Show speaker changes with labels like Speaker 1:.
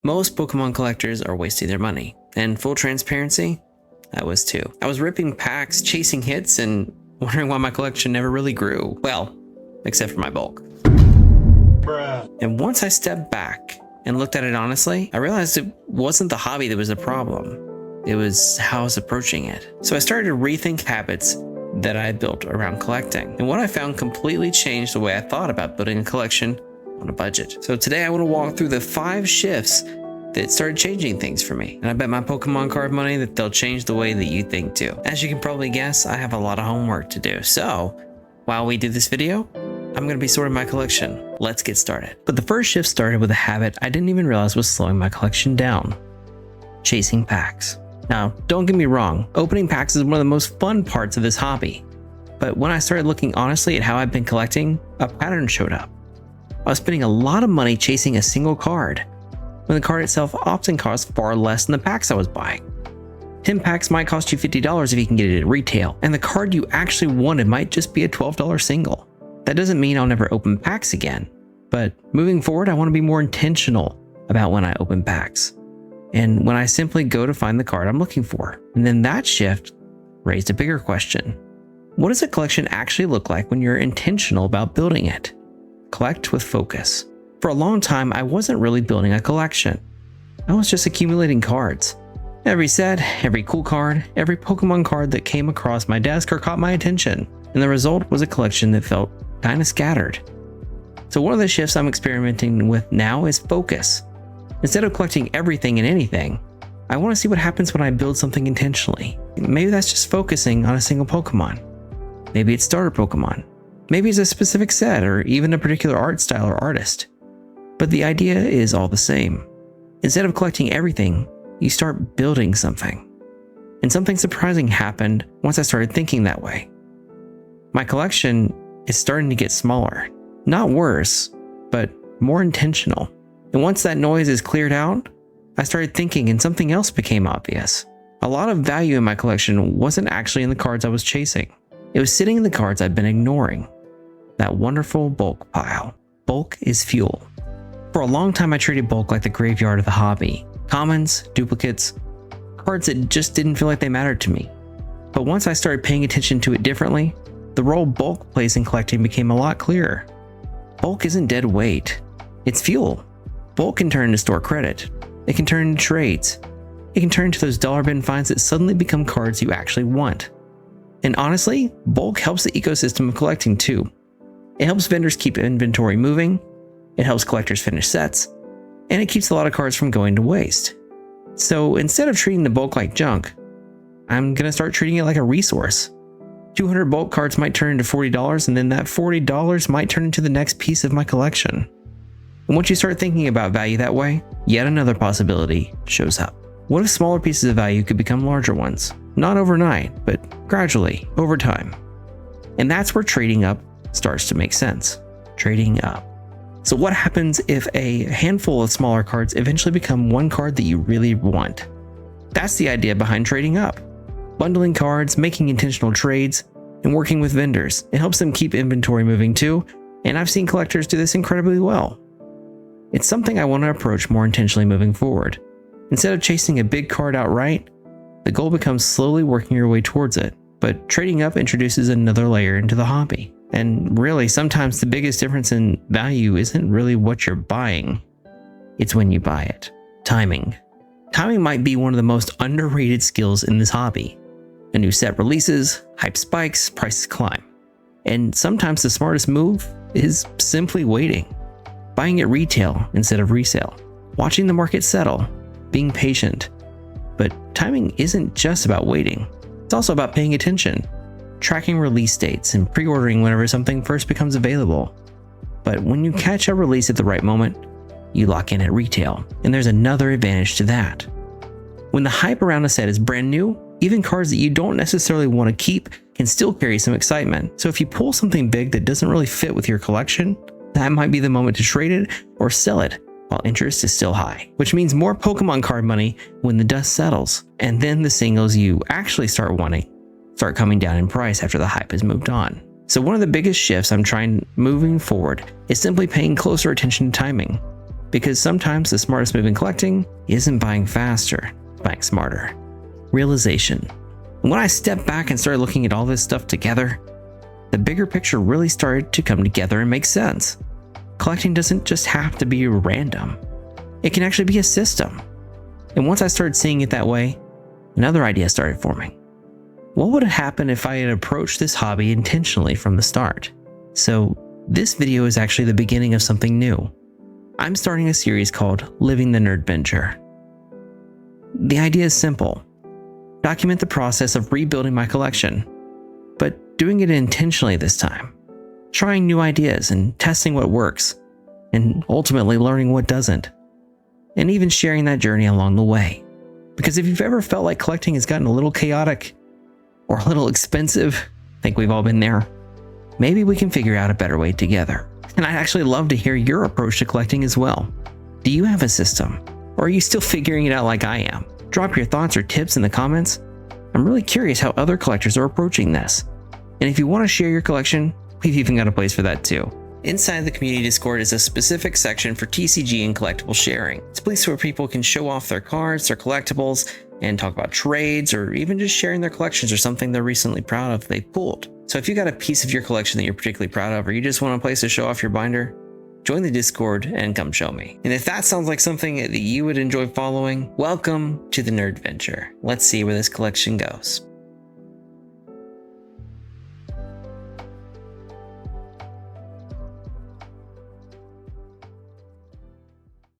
Speaker 1: Most Pokemon collectors are wasting their money, and full transparency, I was too. I was ripping packs, chasing hits, and wondering why my collection never really grew. Well, except for my bulk. Bruh. And once I stepped back and looked at it honestly, I realized it wasn't the hobby that was the problem. It was how I was approaching it. So I started to rethink habits that I had built around collecting. And what I found completely changed the way I thought about building a collection on a budget. So today I want to walk through the 5 shifts that started changing things for me. And I bet my Pokemon card money that they'll change the way that you think too. As you can probably guess, I have a lot of homework to do. So while we do this video, I'm going to be sorting my collection. Let's get started. But the first shift started with a habit I didn't even realize was slowing my collection down. Chasing packs. Now, don't get me wrong, opening packs is one of the most fun parts of this hobby. But when I started looking honestly at how I've been collecting, a pattern showed up. I was spending a lot of money chasing a single card, when the card itself often costs far less than the packs I was buying. 10 packs might cost you $50 if you can get it at retail, and the card you actually wanted might just be a $12 single. That doesn't mean I'll never open packs again, but moving forward, I want to be more intentional about when I open packs, and when I simply go to find the card I'm looking for. And then that shift raised a bigger question. What does a collection actually look like when you're intentional about building it? Collect with focus. For a long time, I wasn't really building a collection. I was just accumulating cards. Every set, every cool card, every Pokemon card that came across my desk or caught my attention. And the result was a collection that felt kind of scattered. So one of the shifts I'm experimenting with now is focus. Instead of collecting everything and anything, I want to see what happens when I build something intentionally. Maybe that's just focusing on a single Pokemon. Maybe it's starter Pokemon. Maybe it's a specific set or even a particular art style or artist. But the idea is all the same. Instead of collecting everything, you start building something. And something surprising happened once I started thinking that way. My collection is starting to get smaller. Not worse, but more intentional. And once that noise is cleared out, I started thinking and something else became obvious. A lot of value in my collection wasn't actually in the cards I was chasing. It was sitting in the cards I'd been ignoring. That wonderful bulk pile. Bulk is fuel. For a long time, I treated bulk like the graveyard of the hobby. Commons, duplicates, cards that just didn't feel like they mattered to me. But once I started paying attention to it differently, the role bulk plays in collecting became a lot clearer. Bulk isn't dead weight. It's fuel. Bulk can turn into store credit. It can turn into trades. It can turn into those dollar bin finds that suddenly become cards you actually want. And honestly, bulk helps the ecosystem of collecting too. It helps vendors keep inventory moving, it helps collectors finish sets, and it keeps a lot of cards from going to waste. So instead of treating the bulk like junk, I'm going to start treating it like a resource. 200 bulk cards might turn into $40, and then that $40 might turn into the next piece of my collection. And once you start thinking about value that way, yet another possibility shows up. What if smaller pieces of value could become larger ones? Not overnight, but gradually, over time. And that's where trading up starts to make sense. Trading up. So what happens if a handful of smaller cards eventually become one card that you really want? That's the idea behind trading up. Bundling cards, making intentional trades, and working with vendors. It helps them keep inventory moving too, and I've seen collectors do this incredibly well. It's something I want to approach more intentionally moving forward. Instead of chasing a big card outright, the goal becomes slowly working your way towards it. But trading up introduces another layer into the hobby. And really, sometimes the biggest difference in value isn't really what you're buying. It's when you buy it. Timing. Timing might be one of the most underrated skills in this hobby. A new set releases, hype spikes, prices climb. And sometimes the smartest move is simply waiting. Buying at retail instead of resale. Watching the market settle. Being patient. But timing isn't just about waiting. It's also about paying attention. Tracking release dates and pre-ordering whenever something first becomes available. But when you catch a release at the right moment, you lock in at retail. And there's another advantage to that. When the hype around a set is brand new, even cards that you don't necessarily want to keep can still carry some excitement. So if you pull something big that doesn't really fit with your collection, that might be the moment to trade it or sell it while interest is still high, which means more Pokemon card money when the dust settles. And then the singles you actually start wanting start coming down in price after the hype has moved on. So one of the biggest shifts I'm trying moving forward is simply paying closer attention to timing. Because sometimes the smartest move in collecting isn't buying faster, it's buying smarter. Realization. When I stepped back and started looking at all this stuff together, the bigger picture really started to come together and make sense. Collecting doesn't just have to be random. It can actually be a system. And once I started seeing it that way, another idea started forming. What would have happened if I had approached this hobby intentionally from the start? So this video is actually the beginning of something new. I'm starting a series called Living the Nerdventure. The idea is simple. Document the process of rebuilding my collection, but doing it intentionally this time. Trying new ideas and testing what works, and ultimately learning what doesn't. And even sharing that journey along the way. Because if you've ever felt like collecting has gotten a little chaotic or a little expensive, I think we've all been there, maybe we can figure out a better way together. And I'd actually love to hear your approach to collecting as well. Do you have a system? Or are you still figuring it out like I am? Drop your thoughts or tips in the comments. I'm really curious how other collectors are approaching this. And if you want to share your collection, we've even got a place for that too. Inside the community Discord is a specific section for TCG and collectible sharing. It's a place where people can show off their cards, their collectibles, and talk about trades, or even just sharing their collections or something they're recently proud of they pulled. So if you got a piece of your collection that you're particularly proud of, or you just want a place to show off your binder, join the Discord and come show me. And if that sounds like something that you would enjoy following, welcome to the Nerdventure. Let's see where this collection goes.